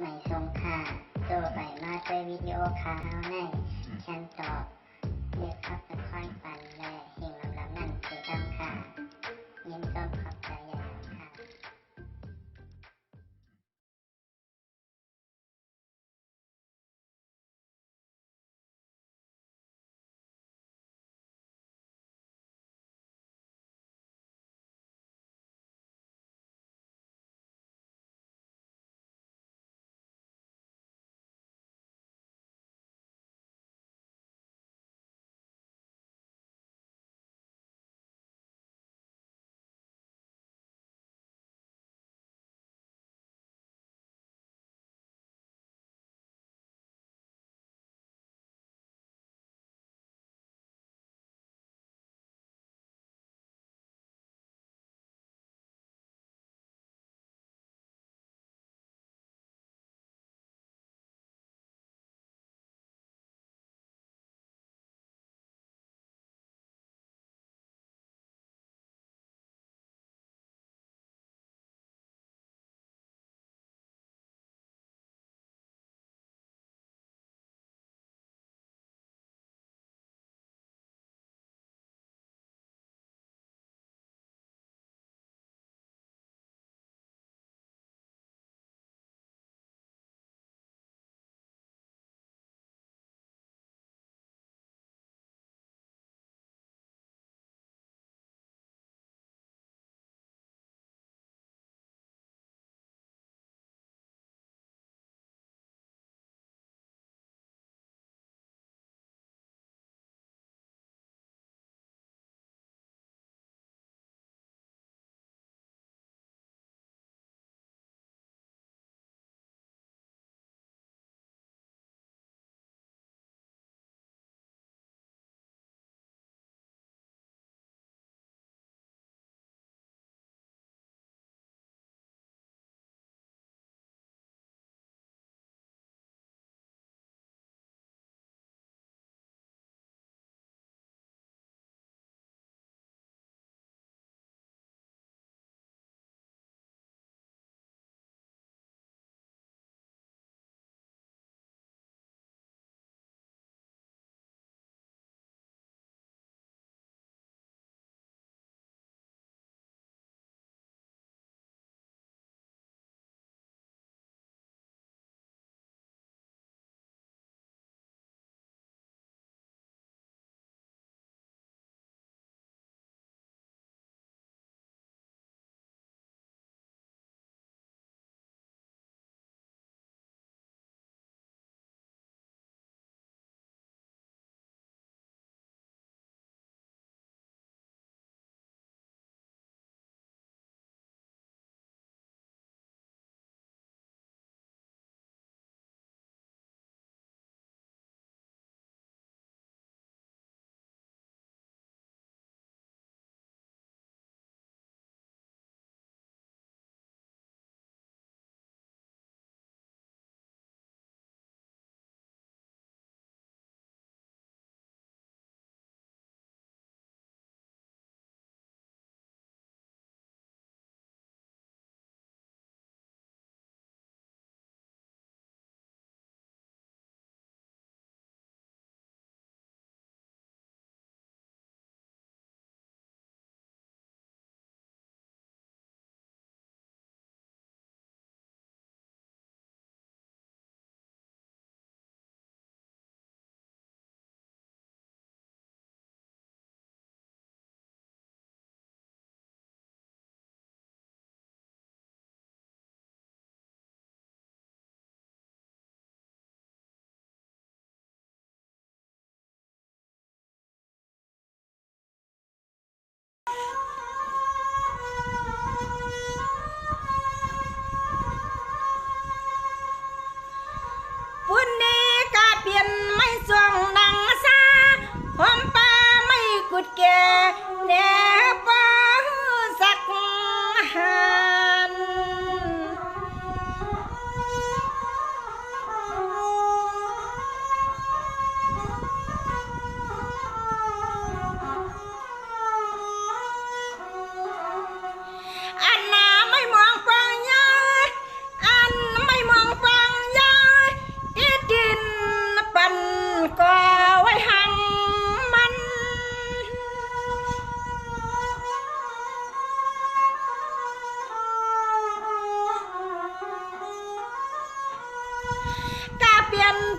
ไม่ส่งค่าตัวไปมาด้วยวิดีโอคาเฮาในแคนตอบเรียกพักเป็นค่อยปันและหิ่งลำนั่นคือดำค่ะยินต้มขอบใจใหญ่ค่ะ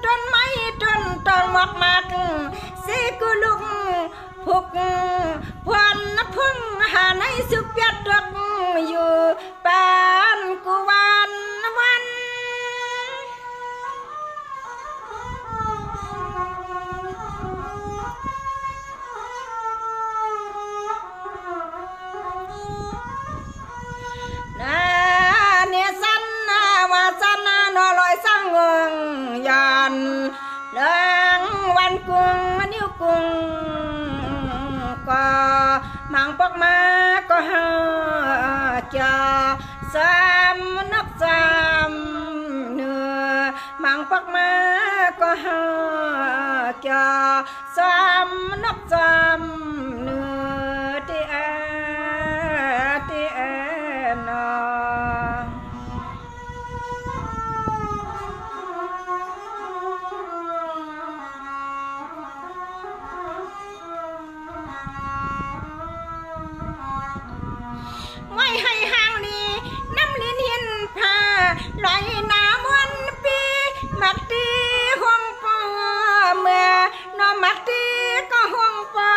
ต้นไม้ต้นตองหมอกมากสิกุลุกพุกพวนพึ่งหาในสุเปียดดอกอยู่ปานกุวันวันเนี่ยสันว่าสันนอลอยสังงยานเรื่องวันกุงนิ้วกุงก็มังปอกมาก็หาจะสามนับสามเนื้อมังปอกมาก็หาจะสามนับสามเนื้อที่แอนอไว้ให้ห่างนี้น้ำลิ้นหินผ้าลอยน้ำวันปีมักตีห้องปอเมื่อนอมักตีก็ห้องปอ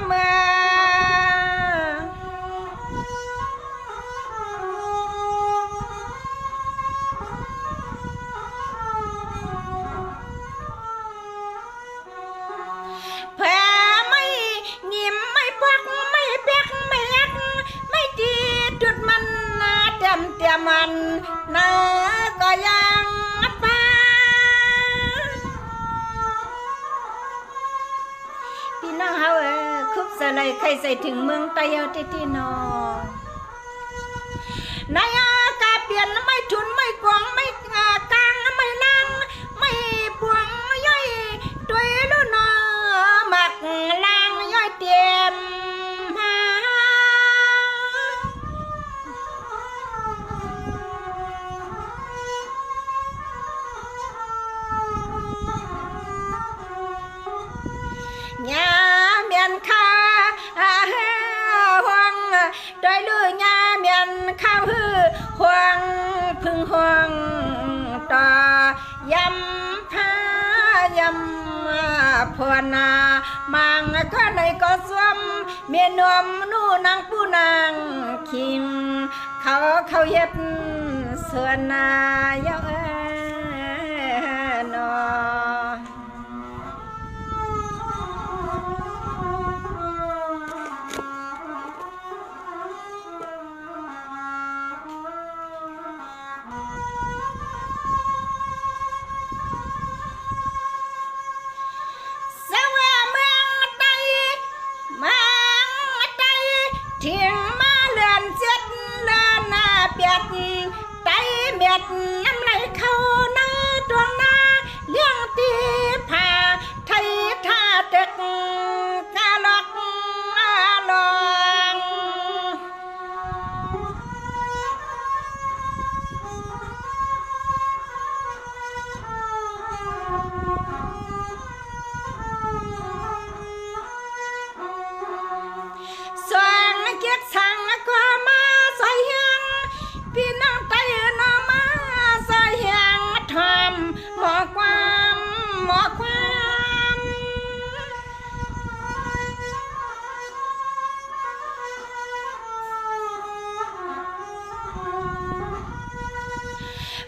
เมื่อแผลไม่ยิ้มไม่ปักไม่เปียกไม่ยักไม่ดีจุดมันนาเต็มมันนาก็ยังป้าพี่น้องเฮาคุบสลายใครใส่ถึงเมืองไตเอาที่นอนนายกาเปลี่ยนไม่ทุนไม่กวางไม่กลางไม่นั่งไม่ปวงย่อยตัวลูนอหมักล่างย่อยเตรียมญาเมียนข้าห่วงโดยลือญาเมียนข้าวหือห่วงพึ่งห่วงต่อยำผ้ายำพวนามังก็ในก็สวมเมียนวมนู่นางผู้นางคิงเขาเย็ดเสือนายนอเที่ยงมาเลือนเจ็ดเลือนหน้าเปียดไตเมียดน้ำไหลเข้าหน้าดวงหน้าเลี้ยงตีผ่าไทยท่าเด็กกะลอกลองเกียกสั่งก็มาใส่เฮียงพี่น้องไตนอมาใส่เฮียงทำหมอความ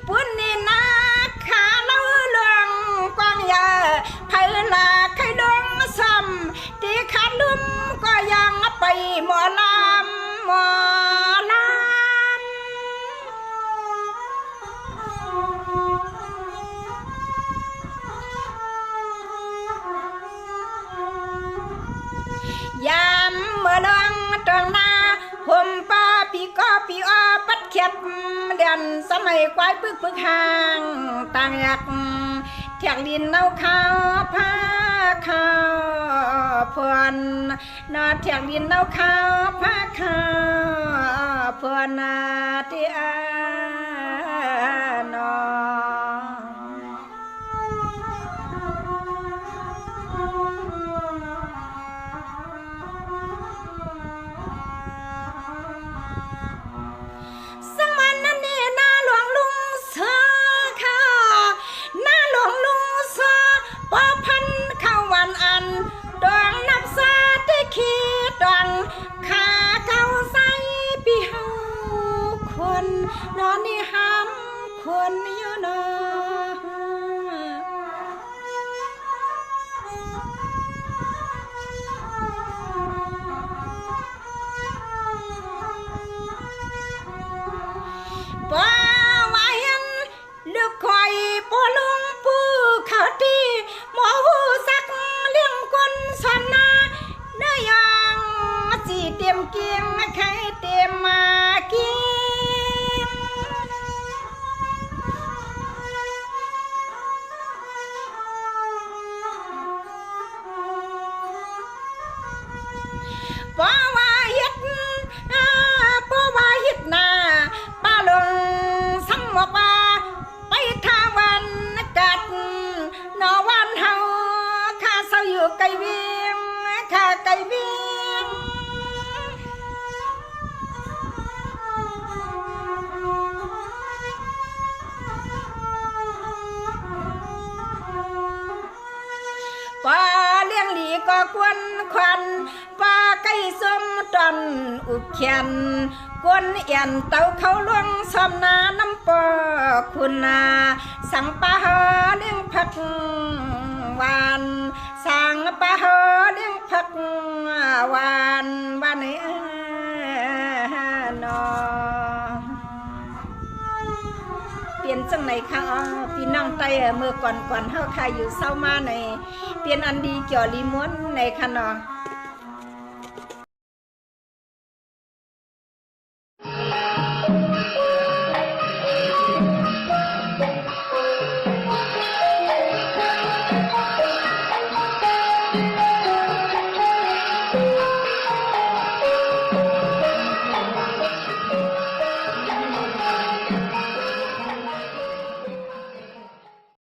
ปุ่นนี่นาขาเล่าเรื่องกวางยาไผ่ลาไข่ดงซ้ำตีขาดลุ่มก็ยังไปหมอลำยามเมื่อลังตรงหน้าผมป้าพี่ก็พี่อ้อปัดเข็บเดือนสมัยควายปึกห่างต่างอยากเที่ยงดินเอาข้าวผ้าข้าวพวนนอเที่ยงดินเอาข้าวผ้าข้าวพวนนาที่นอ สังมันนั่นนี่นาหลวงลุงเสือค่ะนาหลวงลุ นอนนี่ห้ามควรอยู่นอป้าว่าเห็นลูกคอยปอลุงปูเขาตีหมอหูสักเลี้ยงคนสอนนาเนื้อย่างสิเตรียมเกียงใครเตรียมมาเกียงป้าว่าเฮ็ดป้าว่าเฮ็ดนาป้าลงสังบอกว่าไปทางวันกัดนอวันเฮาข้าเศร้าอยู่ไกลเวียงข้าไกลเวียงป้าเลี้ยงหลีก็ควนควันป้าไก่ส้มตอนอุบเขียนกวนเอียนเต้าเขาลวงซอมนาน้ำปอคุณนาสั่งปลาหอเลี้ยงผักหวานสั่งปลาหอเลี้ยงผักหวานบ้านนี้นอเปลี่ยนจังไหนคะพี่น้องไตเมื่อก่อนเฮาค่ะอยู่เศร้ามาในเปลี่ยนอันดีเกี่ยวลีม้วนในคะนอ